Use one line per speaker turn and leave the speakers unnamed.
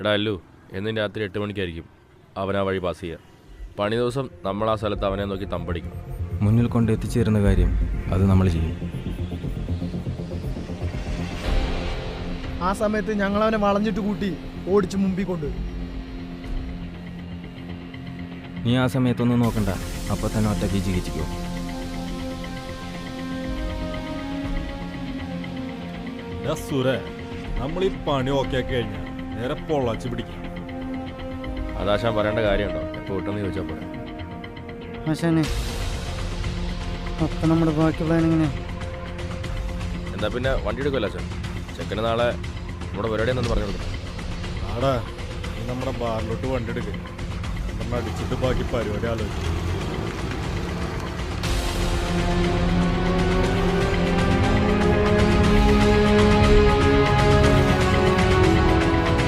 എടാ അല്ലു, എന്നും രാത്രി 8 മണിക്കായിരിക്കും അവൻ ആ വഴി പാസ് ചെയ്യുക. പണി ദിവസം നമ്മൾ ആ സ്ഥലത്ത് അവനെ നോക്കി തമ്പടിക്കണം.
മുന്നിൽ കൊണ്ട് എത്തിച്ചേരുന്ന കാര്യം അത് നമ്മൾ ചെയ്യും.
ആ സമയത്ത് ഞങ്ങൾ അവനെ വളഞ്ഞിട്ട് കൂട്ടി ഓടിച്ച് മുമ്പിൽ കൊണ്ടുവരും.
നീ ആ സമയത്തൊന്നും നോക്കണ്ട, അപ്പോൾ തന്നെ ഒറ്റ ചികിത്സിക്കോ.
നമ്മൾ ഈ പണി ഓക്കെ ആക്കി കഴിഞ്ഞാൽ നേരെ പൊള്ളാച്ച് പിടിക്കും.
അതാശാൻ പറയേണ്ട കാര്യമുണ്ടോ? എപ്പോൾ വിട്ടെന്ന് ചോദിച്ചാൽ പോലെ.
ആശാനെ, അപ്പം നമ്മുടെ ബാക്കി പ്ലാൻ എങ്ങനെയാ?
എന്താ പിന്നെ വണ്ടി എടുക്കുമല്ലോ അച്ഛൻ. ചെക്കന് നാളെ നമ്മുടെ പരിപാടി എന്നു പറഞ്ഞു കൊടുക്കണം.
ആടാ, നീ നമ്മുടെ ബാറിലോട്ട് വണ്ടി എടുക്കുക. നമ്മൾ അടിച്ചിട്ട് ബാക്കി പരിപാടി ആലോചിക്കും.